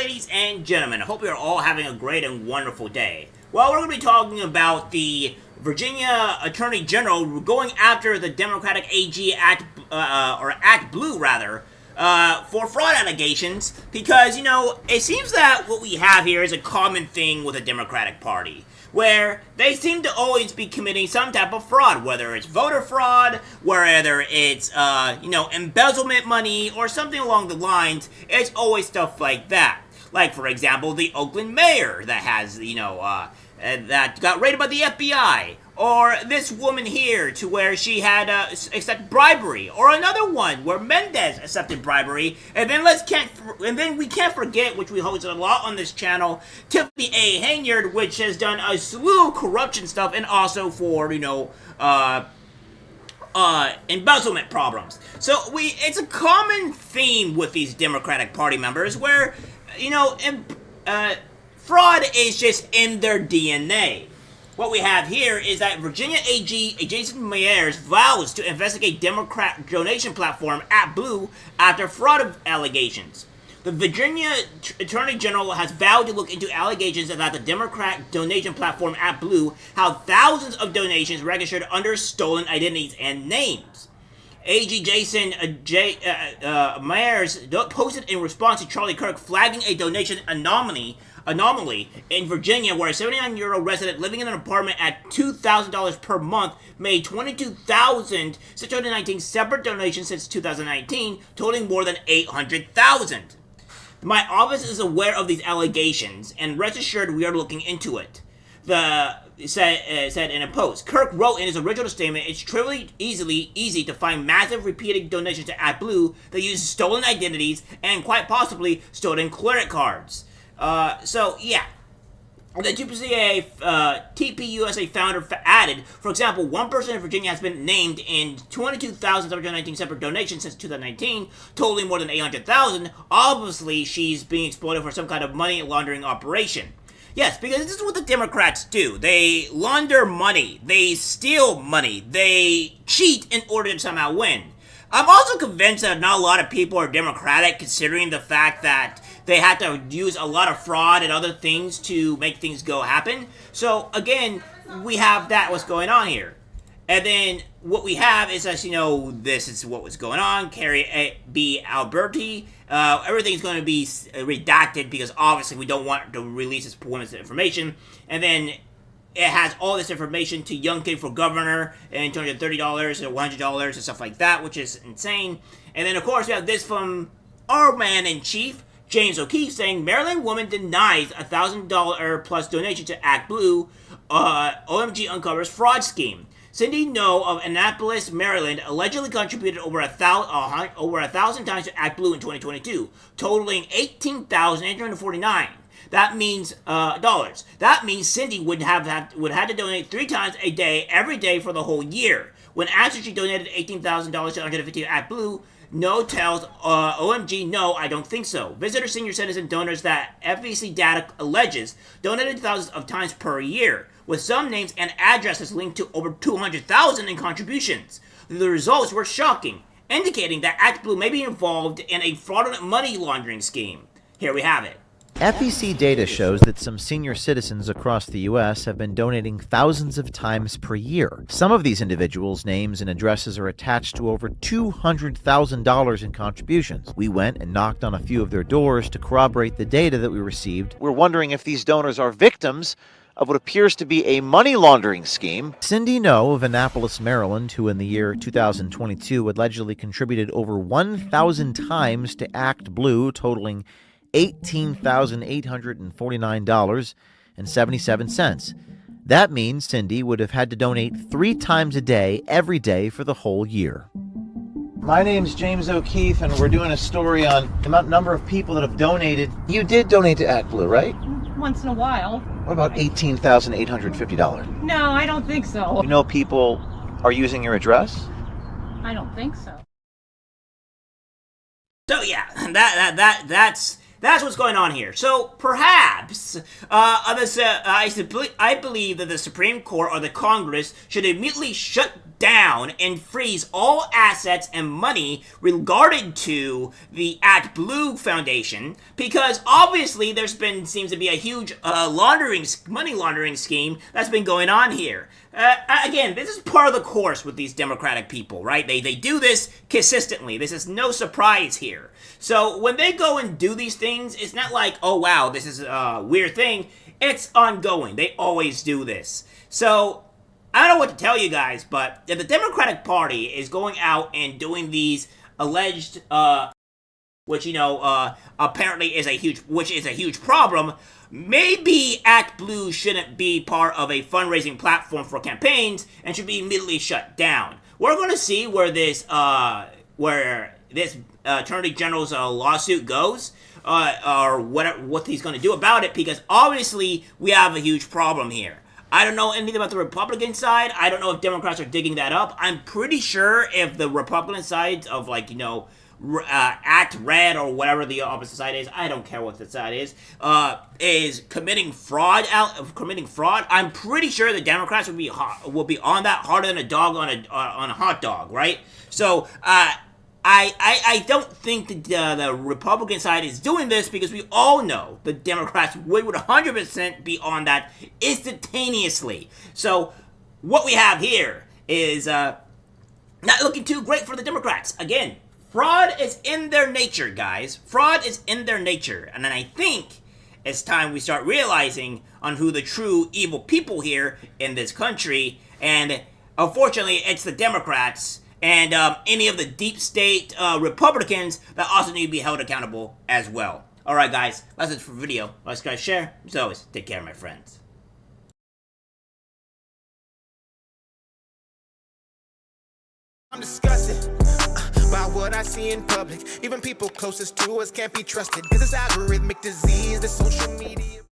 ladies and gentlemen. I hope you're all having a great and wonderful day. Well, we're going to be talking about the Virginia Attorney General going after the Democratic AG ActBlue, rather, for fraud allegations, because, you know, it seems that what we have here is a common thing with the Democratic Party, where they seem to always be committing some type of fraud, whether it's voter fraud, whether it's, embezzlement money, or something along the lines. It's always stuff like that. Like, for example, the Oakland mayor that has, that got raided by the FBI. Or this woman here, to where she had accepted bribery, or another one where Mendez accepted bribery, and then we can't forget, which we host a lot on this channel, Tiffany A. Hanyard, which has done a slew of corruption stuff, and also for embezzlement problems. So it's a common theme with these Democratic Party members where fraud is just in their DNA. What we have here is that Virginia AG Jason Myers vows to investigate Democrat donation platform ActBlue after fraud allegations. The Virginia Attorney General has vowed to look into allegations that the Democrat donation platform ActBlue held thousands of donations registered under stolen identities and names. AG Jason Myers posted in response to Charlie Kirk flagging a donation anomaly in Virginia, where a 79-year-old resident living in an apartment at $2,000 per month made 22,619 separate donations since 2019, totaling more than 800,000. My office is aware of these allegations, and rest assured we are looking into it. Said in a post. Kirk wrote in his original statement, "It's trivially easy to find massive repeated donations to ActBlue that use stolen identities and quite possibly stolen credit cards." The TPUSA founder added, for example, one person in Virginia has been named in 22,719 separate donations since 2019, totaling more than 800,000. Obviously, she's being exploited for some kind of money laundering operation. Yes, because this is what the Democrats do. They launder money. They steal money. They cheat in order to somehow win. I'm also convinced that not a lot of people are Democratic, considering the fact that they had to use a lot of fraud and other things to make things happen. So, again, we have what's going on here. And then what we have is, as you know, this is what was going on. Carrie B. Alberti. Everything's going to be redacted because obviously we don't want to release this woman's information. And then it has all this information to Young Kid for Governor and $230 and $100 and stuff like that, which is insane. And then, of course, we have this from our man-in-chief, James O'Keefe, saying Maryland woman denies $1,000 plus donation to ActBlue. OMG uncovers fraud scheme. Cindy No of Annapolis, Maryland, allegedly contributed over 1,000 times to ActBlue in 2022, totaling $18,849. That means dollars. That means Cindy would have to donate 3 times a day, every day for the whole year. When asked if she donated $18,000 to 150 to ActBlue, No tells OMG, no, I don't think so. Visitor senior citizen donors that FEC data alleges donated thousands of times per year, with some names and addresses linked to over 200,000 in contributions. The results were shocking, indicating that ActBlue may be involved in a fraudulent money laundering scheme. Here we have it. FEC data shows that some senior citizens across the U.S. have been donating thousands of times per year. Some of these individuals' names and addresses are attached to over $200,000 in contributions. We went and knocked on a few of their doors to corroborate the data that we received. We're wondering if these donors are victims of what appears to be a money laundering scheme. Cindy No of Annapolis, Maryland, who in the year 2022 allegedly contributed over 1,000 times to ActBlue, totaling $18,849.77. That means Cindy would have had to donate 3 times a day, every day for the whole year. My name's James O'Keefe, and we're doing a story on the number of people that have donated. You did donate to ActBlue, right? Once in a while. What about $18,850? No, I don't think so. You know people are using your address? I don't think so. So yeah, that's what's going on here. So perhaps I believe that the Supreme Court or the Congress should immediately shut down and freeze all assets and money regarding to the ActBlue Foundation, because obviously seems to be a huge money laundering scheme that's been going on here. Again, this is part of the course with these Democratic people, right? They do this consistently. This is no surprise here. So when they go and do these things, it's not like, oh wow, this is a weird thing. It's ongoing. They always do this. So I don't know what to tell you guys, but if the Democratic Party is going out and doing these alleged, which, apparently is a huge problem, maybe ActBlue shouldn't be part of a fundraising platform for campaigns and should be immediately shut down. We're going to see where this Attorney General's lawsuit goes, or what he's going to do about it, because obviously we have a huge problem here. I don't know anything about the Republican side. I don't know if Democrats are digging that up. I'm pretty sure if the Republican side of, Act Red or whatever the opposite side is, I don't care what the side is committing fraud. I'm pretty sure the Democrats will be on that harder than a dog on a hot dog, right? So I don't think that the Republican side is doing this, because we all know the Democrats would 100% be on that instantaneously. So what we have here is not looking too great for the Democrats. Again, fraud is in their nature, guys. Fraud is in their nature. And then I think it's time we start realizing on who the true evil people here in this country. And unfortunately, it's the Democrats and any of the deep state Republicans that also need to be held accountable as well. Alright guys, that's it for the video. Like, subscribe, share. As always, take care, my friends. I'm disgusted by what I see in public. Even people closest to us can't be trusted, 'cause it's algorithmic disease, the social media.